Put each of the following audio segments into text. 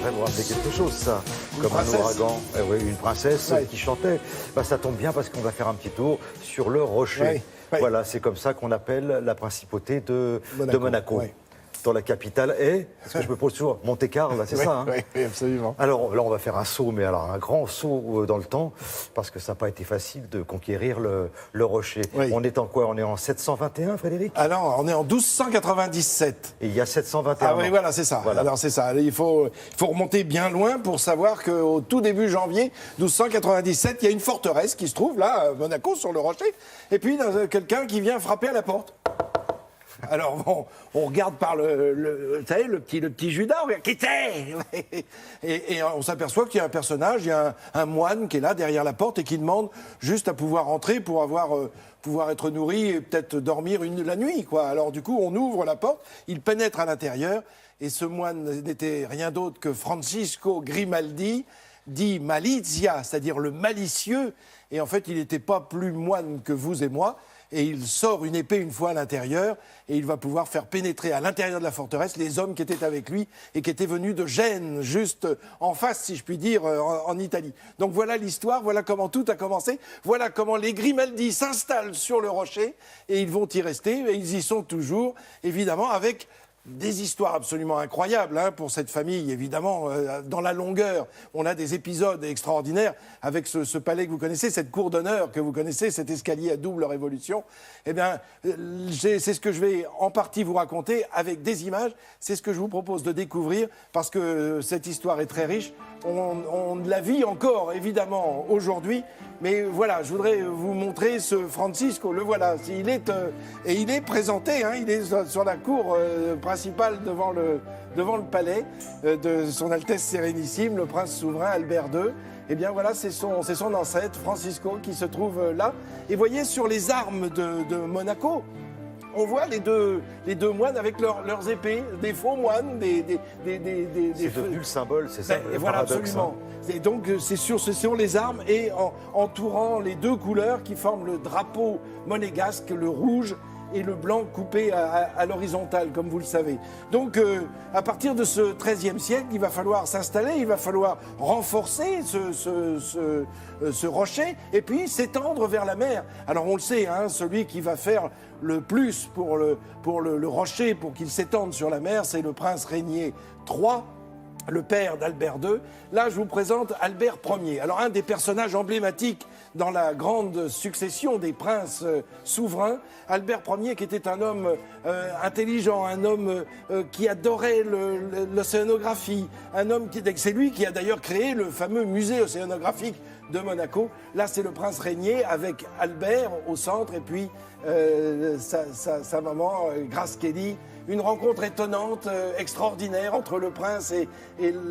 devrait vous rappeler quelque chose, ça. Comme princesse. un ouragan. Eh oui, une princesse Ouais. qui chantait. Bah, ça tombe bien parce qu'on va faire un petit tour sur le rocher. Ouais. Ouais. Voilà, c'est comme ça qu'on appelle la principauté de Monaco. Ouais. Dans la capitale est, parce que je me pose toujours, Monte-Carlo, c'est ça, hein? Oui, absolument. Alors là, on va faire un saut, mais alors un grand saut dans le temps, parce que ça n'a pas été facile de conquérir le rocher. Oui. On est en quoi? On est en 721, Frédéric? Alors, on est en 1297. Et il y a 721 Ah oui, ans. voilà, c'est ça. Voilà. Alors c'est ça. Il faut remonter bien loin pour savoir qu'au tout début janvier 1297, il y a une forteresse qui se trouve là, à Monaco, sur le rocher. Et puis, quelqu'un qui vient frapper à la porte. Alors bon, on regarde par vous savez, le petit Judas, on regarde, qui était et on s'aperçoit qu'il y a un personnage, il y a un moine qui est là derrière la porte et qui demande juste à pouvoir entrer pour pouvoir être nourri et peut-être dormir la nuit, quoi. Alors du coup, on ouvre la porte, il pénètre à l'intérieur et ce moine n'était rien d'autre que Francisco Grimaldi, dit Malizia, c'est-à-dire le malicieux. Et en fait, il n'était pas plus moine que vous et moi. Et il sort une épée une fois à l'intérieur et il va pouvoir faire pénétrer à l'intérieur de la forteresse les hommes qui étaient avec lui et qui étaient venus de Gênes, juste en face, si je puis dire, en Italie. Donc voilà l'histoire, voilà comment tout a commencé, voilà comment les Grimaldi s'installent sur le rocher et ils vont y rester et ils y sont toujours, évidemment, avec des histoires absolument incroyables pour cette famille, évidemment, dans la longueur. On a des épisodes extraordinaires avec ce palais que vous connaissez, cette cour d'honneur que vous connaissez, cet escalier à double révolution. Eh bien, c'est ce que je vais en partie vous raconter avec des images. C'est ce que je vous propose de découvrir parce que cette histoire est très riche. On la vit encore, évidemment, aujourd'hui. Mais voilà, je voudrais vous montrer ce Francisco. Le voilà. Il est présenté, il est sur la cour principale devant le palais de son Altesse Sérénissime, le prince souverain Albert II. Eh bien voilà, c'est son ancêtre, Francisco, qui se trouve là. Et voyez, sur les armes de Monaco, on voit les deux moines avec leurs épées, des faux moines, C'est devenu le symbole, c'est ça, le voilà, paradoxe, absolument. Et donc, c'est sur les armes et entourant les deux couleurs qui forment le drapeau monégasque, le rouge et le blanc coupé à l'horizontale, comme vous le savez. Donc, à partir de ce XIIIe siècle, il va falloir s'installer, il va falloir renforcer ce rocher et puis s'étendre vers la mer. Alors, on le sait, celui qui va faire le plus pour le rocher, pour qu'il s'étende sur la mer, c'est le prince Régnier III, le père d'Albert II. Là, je vous présente Albert Ier. Alors, un des personnages emblématiques dans la grande succession des princes souverains, Albert Ier, qui était un homme intelligent, un homme qui adorait l'océanographie, c'est lui qui a d'ailleurs créé le fameux musée océanographique de Monaco. Là, c'est le prince Régnier avec Albert au centre et puis sa maman, Grace Kelly. Une rencontre étonnante, extraordinaire entre le prince et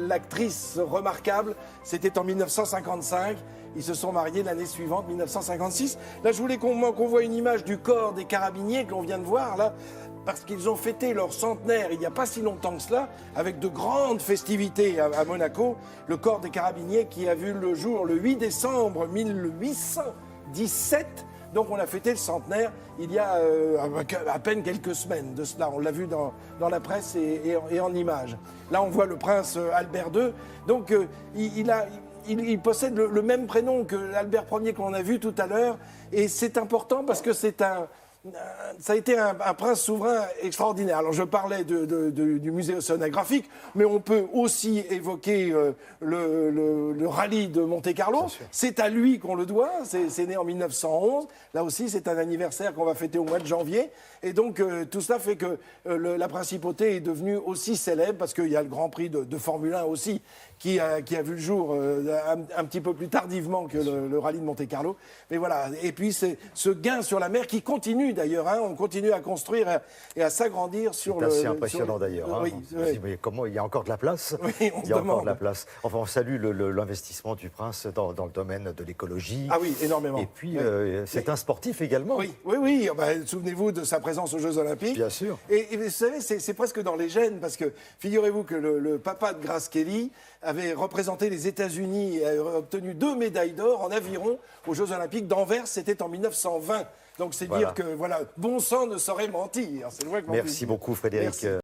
l'actrice remarquable. C'était en 1955. Ils se sont mariés l'année suivante, 1956. Là, je voulais qu'on voit une image du corps des carabiniers que l'on vient de voir, là, parce qu'ils ont fêté leur centenaire il n'y a pas si longtemps que cela, avec de grandes festivités à Monaco. Le corps des carabiniers qui a vu le jour le 8 décembre 1817. Donc on a fêté le centenaire il y a à peine quelques semaines de cela. On l'a vu dans la presse et en images. Là, on voit le prince Albert II. Donc il possède le même prénom que Albert Ier qu'on a vu tout à l'heure. Et c'est important parce que ça a été un prince souverain extraordinaire. Alors je parlais du musée océanographique, mais on peut aussi évoquer le rallye de Monte-Carlo. C'est à lui qu'on le doit, c'est né en 1911. Là aussi, c'est un anniversaire qu'on va fêter au mois de janvier. Et donc tout cela fait que la principauté est devenue aussi célèbre, parce qu'il y a le Grand Prix de Formule 1 aussi, qui a vu le jour un petit peu plus tardivement que le rallye de Monte-Carlo. Mais voilà, et puis c'est ce gain sur la mer qui continue d'ailleurs, on continue à construire et à s'agrandir sur le... C'est assez impressionnant d'ailleurs. Oui, On se dit, mais comment, il y a encore de la place? Oui, il y a encore de la place. Enfin, on salue l'investissement du prince dans le domaine de l'écologie. Ah oui, énormément. Et puis, c'est un sportif également. Oui. Souvenez-vous de sa présence aux Jeux Olympiques. Bien sûr. Et vous savez, c'est presque dans les gènes, parce que figurez-vous que le papa de Grace Kelly avait représenté les États-Unis et avait obtenu 2 médailles d'or en aviron aux Jeux Olympiques d'Anvers. C'était en 1920. Donc c'est dire que, bon sang ne saurait mentir. C'est le moins que l'on puisse Merci dire. beaucoup, Frédéric. Merci.